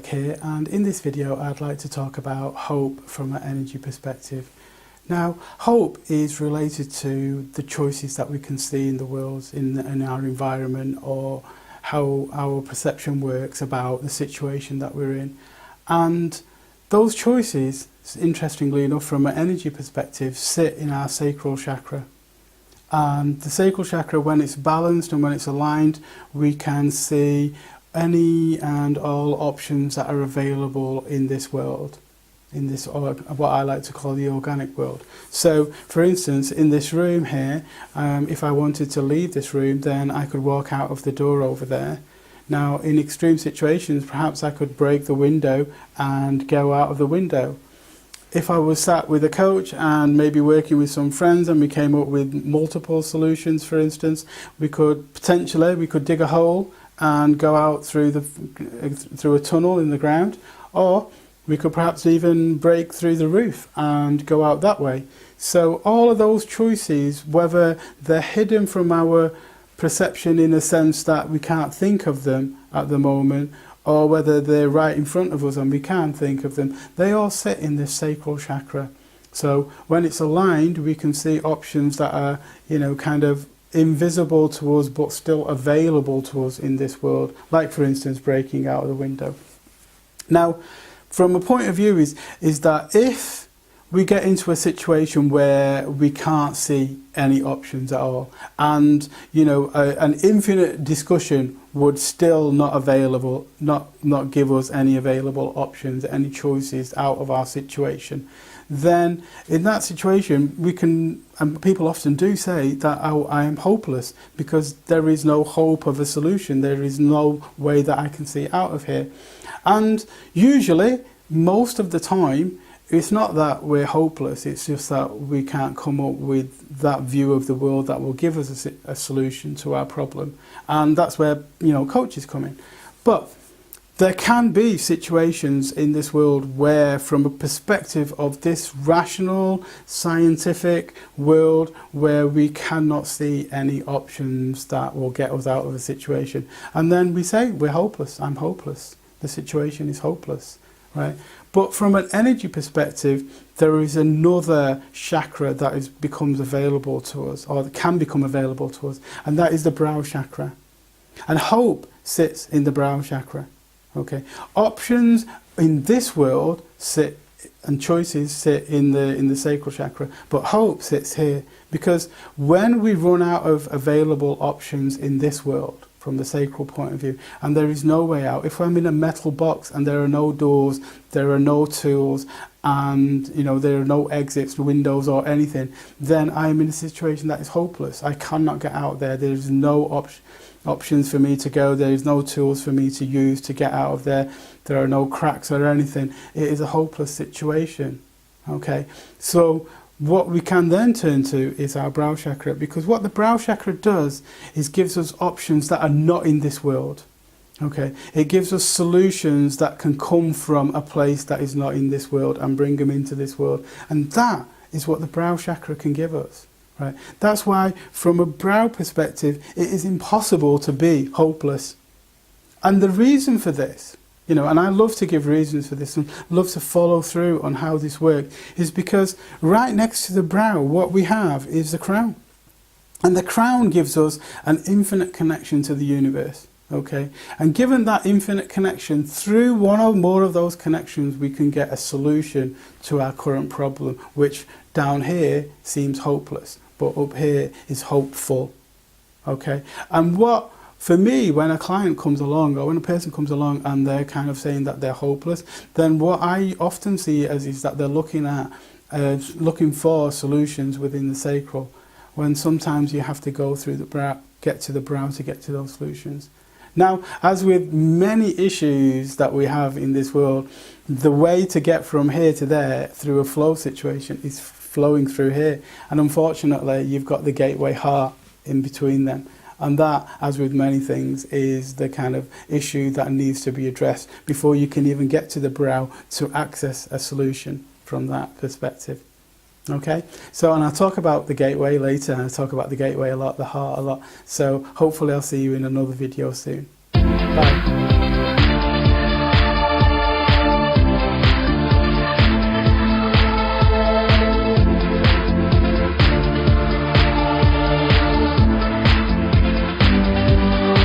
here, and in this video I'd like to talk about hope from an energy perspective. Now, hope is related to the choices that we can see in the world, in our environment, or how our perception works about the situation that we're in. And those choices, interestingly enough, from an energy perspective, sit in our sacral chakra. And the sacral chakra, when it's balanced and when it's aligned, we can see any and all options that are available in this world, in this, or what I like to call the organic world. So, for instance, in this room here, if I wanted to leave this room, then I could walk out of the door over there. Now, in extreme situations, perhaps I could break the window and go out of the window. If I was sat with a coach and maybe working with some friends and we came up with multiple solutions, for instance, we could dig a hole and go out through a tunnel in the ground, or we could perhaps even break through the roof and go out that way. So all of those choices, whether they're hidden from our perception in a sense that we can't think of them at the moment, or whether they're right in front of us and we can think of them, they all sit in this sacral chakra. So when it's aligned, we can see options that are, kind of invisible to us but still available to us in this world, like for instance breaking out of the window. Now, from a point of view is that if we get into a situation where we can't see any options at all, and an infinite discussion would still not give us any available options, any choices out of our situation, then in that situation we can, and people often do say that I am hopeless because there is no hope of a solution, there is no way that I can see out of here. And usually, most of the time, it's not that we're hopeless, it's just that we can't come up with that view of the world that will give us a solution to our problem. And that's where, coaches come in. But there can be situations in this world where, from a perspective of this rational, scientific world, where we cannot see any options that will get us out of a situation. And then we say, we're hopeless, I'm hopeless, the situation is hopeless, right? But from an energy perspective, there is another chakra that becomes available to us, or that can become available to us, and that is the brow chakra. And hope sits in the brow chakra. Okay, options in this world sit, and choices sit in the sacral chakra, but hope sits here, because when we run out of available options in this world from the sacral point of view, and there is no way out, if I'm in a metal box and there are no doors, there are no tools, and there are no exits, windows or anything, then I'm in a situation that is hopeless. I cannot get out there. There is no options for me to go. There is no tools for me to use to get out of there. There are no cracks or anything. It is a hopeless situation. Okay, so what we can then turn to is our brow chakra, because what the brow chakra does is gives us options that are not in this world. Okay, it gives us solutions that can come from a place that is not in this world and bring them into this world, and that is what the brow chakra can give us. Right? That's why, from a brow perspective, it is impossible to be hopeless. And the reason for this, and I love to give reasons for this and love to follow through on how this works, is because right next to the brow, what we have is the crown. And the crown gives us an infinite connection to the universe. Okay? And given that infinite connection, through one or more of those connections, we can get a solution to our current problem, which down here seems hopeless, but up here is hopeful. Okay? And what, for me, when a client comes along, or when a person comes along and they're kind of saying that they're hopeless, then what I often see is that they're looking for solutions within the sacral, when sometimes you have to go through the brow, get to the brow to get to those solutions. Now, as with many issues that we have in this world, the way to get from here to there through a flow situation is flowing through here. And unfortunately, you've got the gateway heart in between them. And that, as with many things, is the kind of issue that needs to be addressed before you can even get to the brow to access a solution from that perspective. Okay, so, and I'll talk about the gateway later, and I'll talk about the gateway a lot, the heart a lot. So hopefully I'll see you in another video soon. Bye.